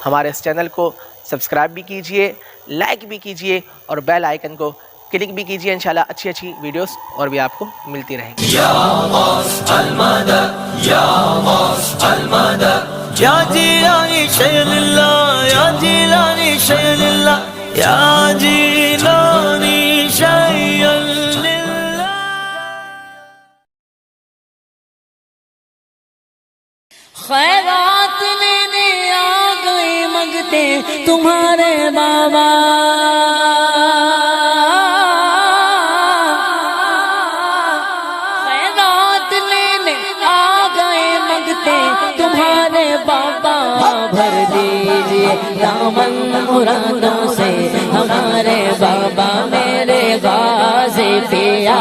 ہمارے اس چینل کو سبسکرائب بھی کیجئے، لائک بھی کیجئے اور بیل آئیکن کو کلک بھی کیجئے۔ انشاءاللہ اچھی اچھی ویڈیوز اور بھی آپ کو ملتی رہیں گی۔ یا غوث المدد یا غوث المدد یا جیلانی شیخ اللہ یا جیلانی شیخ اللہ یا جیلانی شیخ اللہ۔ خیرات لینے آ گئے منگتے تمہارے بابا، خیرات لینے آ گئے منگتے تمہارے بابا، بھر دیجئے دامن مرادوں سے ہمارے بابا، میرے غازی پیا،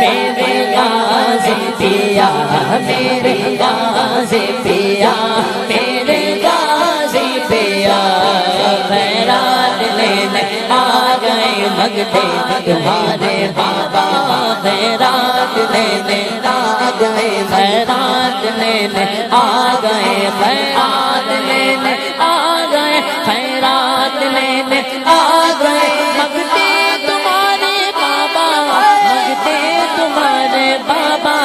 میرے غازی پیا، میرے غازی پیا، میرے غازی پیا، خیرات لینے آ گئے منگتے تمہارے بابا، خیرات لینے آ گئے، خیرات لینے آ گئے، خیرات لینے آ گئے، خیرات لینے آ گئے، منگتے تمہارے بابا، منگتے تمہارے بابا،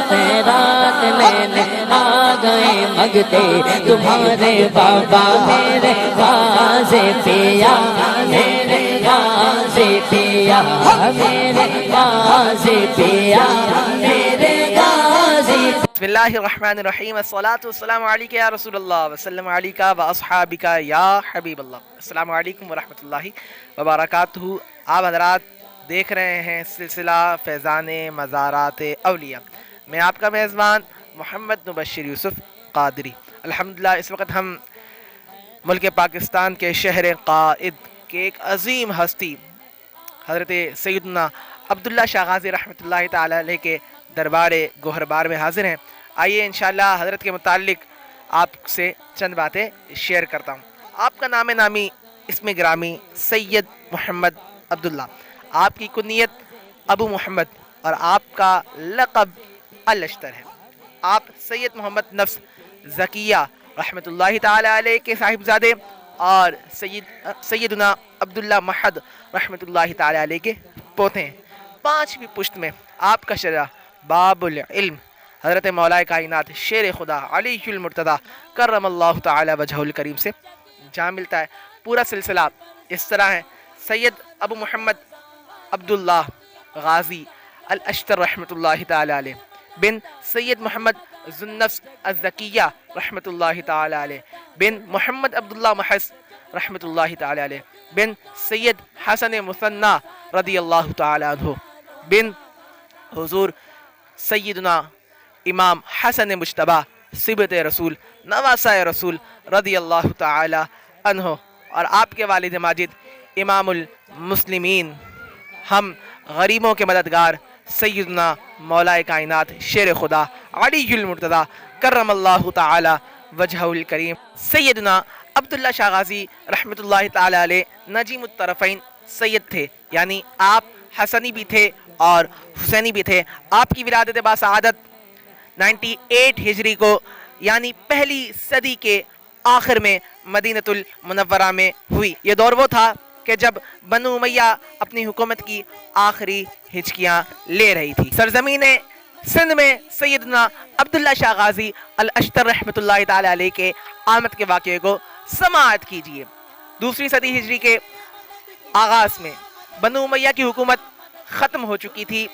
خیرات لینے آ گئے منگتے تمہارے بابا، میرے غازی پیا، میرے غازی پیا، میرے غازی پیا، میرے غازی۔ بسم اللہ الرحمن الرحیم، الصلاۃ والسلام علیک یا رسول اللہ وسلم علیک و اصحابک یا حبیب اللہ۔ السلام علیکم ورحمۃ اللہ وبرکاتہ۔ آپ حضرات دیکھ رہے ہیں سلسلہ فیضان مزارات اولیاء۔ میں آپ کا میزبان محمد مبشر یوسف قادری۔ الحمدللہ اس وقت ہم ملک پاکستان کے شہر قائد کے ایک عظیم ہستی حضرت سیدنا عبداللہ شاہ غازی رحمۃ اللہ تعالی علیہ کے دربار گوہربار میں حاضر ہیں۔ آئیے انشاءاللہ حضرت کے متعلق آپ سے چند باتیں شیئر کرتا ہوں۔ آپ کا نام نامی اسم گرامی سید محمد عبداللہ، آپ کی کنیت ابو محمد اور آپ کا لقب الاشتر ہے۔ آپ سید محمد نفس زکیہ رحمۃ اللہ تعالی علیہ کے صاحبزادے اور سیدنا عبداللہ محد رحمۃ اللہ تعالی علیہ کے پوتے ہیں۔ 5ویں پشت میں آپ کا شرح باب العلم حضرت مولا کائنات شیر خدا علی المرتضیٰ کرم اللہ تعالی وجہہ الکریم سے جا ملتا ہے۔ پورا سلسلہ اس طرح ہے: سید ابو محمد عبداللہ غازی الاشتر رحمۃ اللہ تعالی علیہ بن سید محمد ذو النفس الزکیہ رحمۃ اللہ تعالی علیہ بن محمد عبداللہ محض رحمۃ اللہ تعالی علیہ بن سید حسن مثنی رضی اللہ تعالی عنہ بن حضور سیدنا امام حسن مجتبی صبت رسول نواسہ رسول رضی اللہ تعالی عنہ، اور آپ کے والد ماجد امام المسلمین ہم غریبوں کے مددگار سیدنا مولا کائنات شیر خدا علی المرتضیٰ کرم اللہ تعالی وجہہ الکریم سیدنا عبداللہ شاہ غازی رحمۃ اللہ تعالی علیہ نجیم الطرفین سید تھے، یعنی آپ حسنی بھی تھے اور حسینی بھی تھے۔ آپ کی ولادت باسعادت 98 ہجری کو یعنی پہلی صدی کے آخر میں مدینہ المنورہ میں ہوئی۔ یہ دور وہ تھا کہ جب بنو امیہ اپنی حکومت کی آخری ہچکیاں لے رہی تھی۔ سرزمین سندھ میں سیدنا عبداللہ شاہ غازی الاشتر رحمۃ اللہ تعالی علیہ کے آمد کے واقعے کو سماعت کیجئے۔ 2ویں صدی ہجری کے آغاز میں بنو امیہ کی حکومت ختم ہو چکی تھی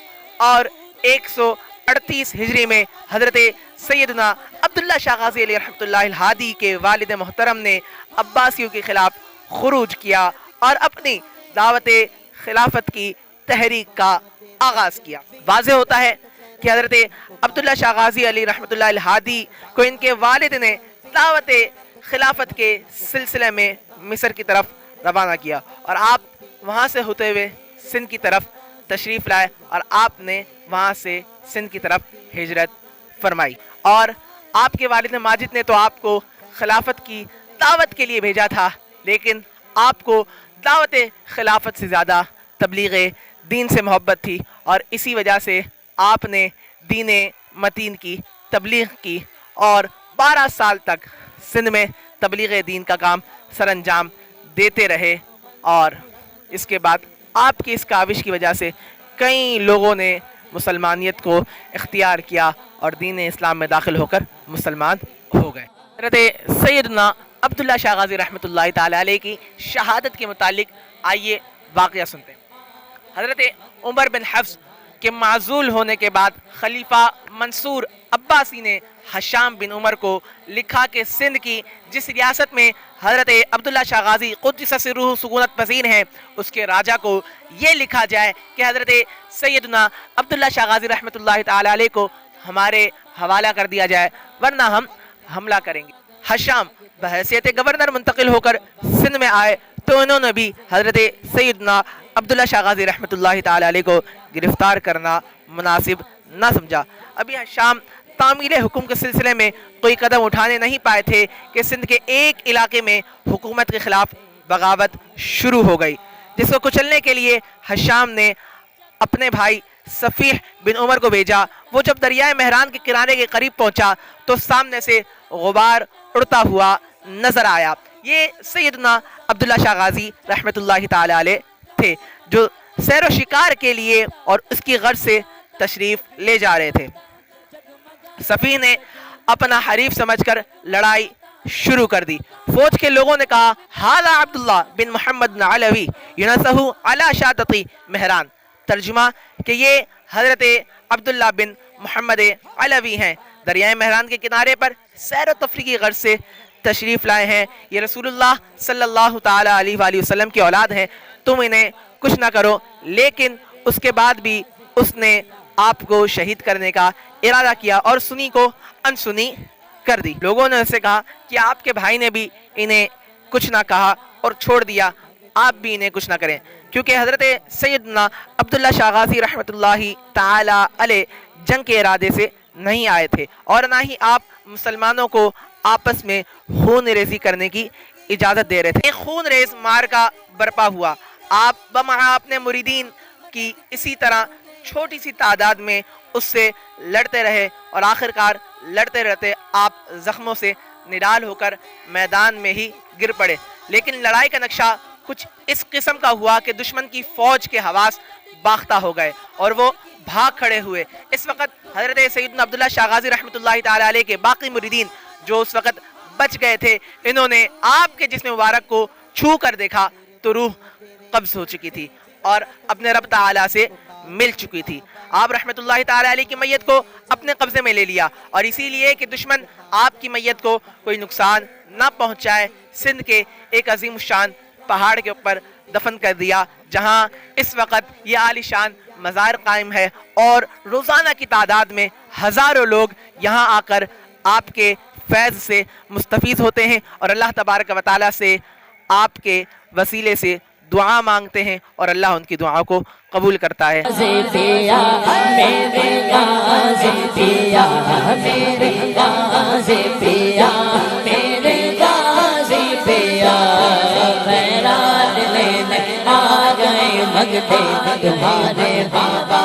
اور 138 ہجری میں حضرت سیدنا عبداللہ شاہ غازی علیہ رحمۃ اللہ الہادی کے والد محترم نے عباسیوں کے خلاف خروج کیا اور اپنی دعوت خلافت کی تحریک کا آغاز کیا۔ واضح ہوتا ہے کہ حضرت عبداللہ شاہ غازی علیہ رحمۃ اللہ الہادی کو ان کے والد نے دعوت خلافت کے سلسلے میں مصر کی طرف روانہ کیا اور آپ وہاں سے ہوتے ہوئے سندھ کی طرف تشریف لائے اور آپ نے وہاں سے سندھ کی طرف ہجرت فرمائی، اور آپ کے والد ماجد نے تو آپ کو خلافت کی دعوت کے لیے بھیجا تھا، لیکن آپ کو دعوت خلافت سے زیادہ تبلیغ دین سے محبت تھی، اور اسی وجہ سے آپ نے دین متین کی تبلیغ کی اور 12 سال تک سندھ میں तबलीग दीन का काम सर अंजाम देते रहे। और इसके बाद आपकी इस काविश की वजह से कई लोगों ने मुसलमानियत को इख्तियार किया और दीन इस्लाम में दाखिल होकर मुसलमान हो गए। हज़रत सैयदना अब्दुल्ला शाह गाज़ी रहमतुल्लाहि ताला अलैह की शहादत के मुतालिक आइए वाक़या सुनते हैं। हज़रत उमर बिन हफ्स के माज़ूल होने के बाद खलीफा मंसूर अब्बासी ने हशाम बिन उमर को लिखा कि सिंध की जिस रियासत में हज़रत अब्दुल्ला शाह गाज़ी क़ुद्दस सिर्रुहु सुकूनत पसीन है, उसके राजा को ये लिखा जाए कि हज़रत सैयदना अब्दुल्ला शाह गाज़ी रहमतुल्लाहि ताला अलैह को हमारे हवाला कर दिया जाए, वरना हम हमला करेंगे। हशाम बहैसियत गवर्नर मुंतकिल होकर सिंध में आए तो उन्होंने भी हज़रत सैयदना अब्दुल्ला शाह गाज़ी रहमतुल्लाहि ताला अलैह को गिरफ्तार करना मुनासिब न समझा। अभी हशाम तामील हुक्म के सिलसिले में कोई कदम उठाने नहीं पाए थे कि सिंध के एक इलाके में हुकूमत के खिलाफ बगावत शुरू हो गई, जिसको कुचलने के लिए हशाम ने अपने भाई सफ़ीह बिन उमर को भेजा। वो जब दरियाए मेहरान के किनारे के करीब पहुंचा तो सामने से गुबार उड़ता हुआ नजर आया। ये सैयदना अब्दुल्ला शाह गाज़ी रहमतुल्लाहि ताला अलैह थे, जो सैर व शिकार के लिए और उसकी गर्ज से तशरीफ ले जा रहे थे। सफ़ी ने अपना हरीफ समझकर लड़ाई शुरू कर दी। फौज के लोगों ने कहा, हादा अब्दुल्ला बिन मोहम्मद न अलवी युनसहु अला शातती मेहरान। तर्जुमा कि ये हज़रत अब्दुल्ला बिन मोहम्मद अलवी हैं, दरियाए मेहरान के किनारे पर सैर व तफरीह की गर्ज से तशरीफ़ लाए हैं। ये रसूलुल्लाह सल्लल्लाहु ताला अलैहि वसल्लम की औलाद हैं, तुम इन्हें कुछ ना करो। लेकिन उसके बाद भी उसने आपको शहीद करने का इरादा किया और सुनी को अनसुनी कर दी। लोगों ने उससे कहा कि आपके भाई ने भी इन्हें कुछ ना कहा और छोड़ दिया, आप भी इन्हें कुछ ना करें, क्योंकि हज़रत सैयदना अब्दुल्ला शाह गाज़ी रहमतुल्लाहि ताला अलैह जंग के इरादे से नहीं आए थे और ना ही आप मुसलमानों को आपस में खून रेज़ी करने की इजाज़त दे रहे थे। एक खून रेज़ मार्का बरपा हुआ। आप बमहा अपने मुरीदीन की इसी तरह छोटी सी तादाद में उससे लड़ते रहे और आखिरकार लड़ते रहते आप जख्मों से निडाल होकर मैदान में ही गिर पड़े। लेकिन लड़ाई का नक्शा कुछ इस किस्म का हुआ कि दुश्मन की फौज के हवास बाख्ता हो गए और वो भाग खड़े हुए। इस वक्त हज़रत सैयदना अब्दुल्ला शाह गाज़ी रहमतुल्लाहि ताला अलैह के बाकी मुरीदीन जो उस वक्त बच गए थे, इन्होंने आपके जिस्म मुबारक को छू कर देखा तो रूह कब्ज़ हो चुकी थी और अपने रब ताला से मिल चुकी थी। आप रहमतुल्लाहि ताला अलैह की मैयत को अपने कब्जे में ले लिया और इसीलिए कि दुश्मन आपकी मैयत को कोई नुकसान न पहुंचाए, सिंध के एक अजीम शान पहाड़ के ऊपर दफन कर दिया, जहां इस वक्त ये आलीशान मज़ार कायम है और रोज़ाना की तादाद में हज़ारों लोग यहाँ आकर आपके फैज़ से मुस्तफ़ीज़ होते हैं और अल्लाह तबारक व तआला से आपके वसीले से दुआ मांगते हैं और अल्लाह उनकी दुआओं को कबूल करता है। तुम्हारे बाबा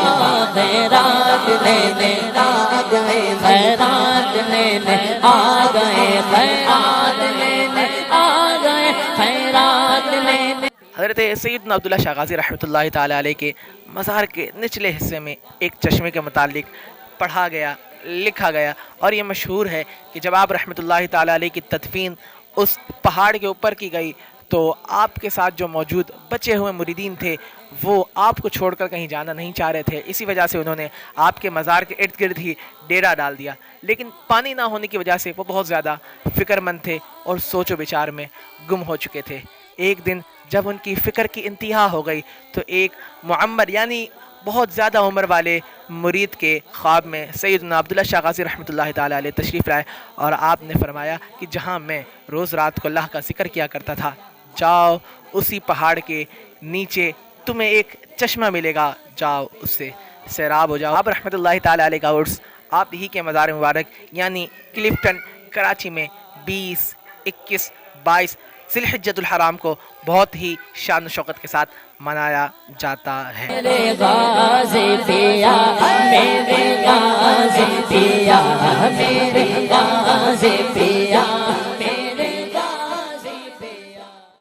खैरात लेने आ गए, खैरात लेने आ गए, खैरात लेने आ गए, खैरात लेने। हज़रत सैयदना अब्दुल्ला शाह गाज़ी रहमतुल्लाहि ताला अलैह के मज़ार के निचले हिस्से में एक चश्मे के मुतालिक पढ़ा गया, लिखा गया और ये मशहूर है कि जब आप रहमतुल्लाहि ताला अलैह की तदफीन उस पहाड़ के ऊपर की गई तो आपके साथ जो मौजूद बचे हुए मुरीदीन थे वो आपको छोड़कर कहीं जाना नहीं चाह रहे थे। इसी वजह से उन्होंने आपके मज़ार के इर्द गिर्द ही डेरा डाल दिया। लेकिन पानी ना होने की वजह से वो बहुत ज़्यादा फ़िक्रमंद थे और सोचो विचार में गुम हो चुके थे। एक दिन जब उनकी फ़िक्र की इंतहा हो गई तो एक मुअम्मर यानी बहुत ज़्यादा उम्र वाले मुरीद के ख्वाब में सैयदना अब्दुल्ला शाह गाज़ी रहमतुल्लाहि ताला अलैह तशरीफ़ लाए और आपने फरमाया कि जहाँ मैं रोज़ रात को अल्लाह का ज़िक्र किया करता था, जाओ उसी पहाड़ के नीचे तुम्हें एक चश्मा मिलेगा, जाओ उससे सैराब हो जाओ। आप रहमतुल्लाहि ताला अलैह का उर्स आप ही के मज़ार मुबारक यानी क्लिफ्टन कराची में 20, 21, 22 ज़िलहिज्जतुल हराम को बहुत ही शान शौकत के साथ मनाया जाता है। मेरे गाज़ी पिया, मेरे गाज़ी पिया, मेरे गाज़ी पिया।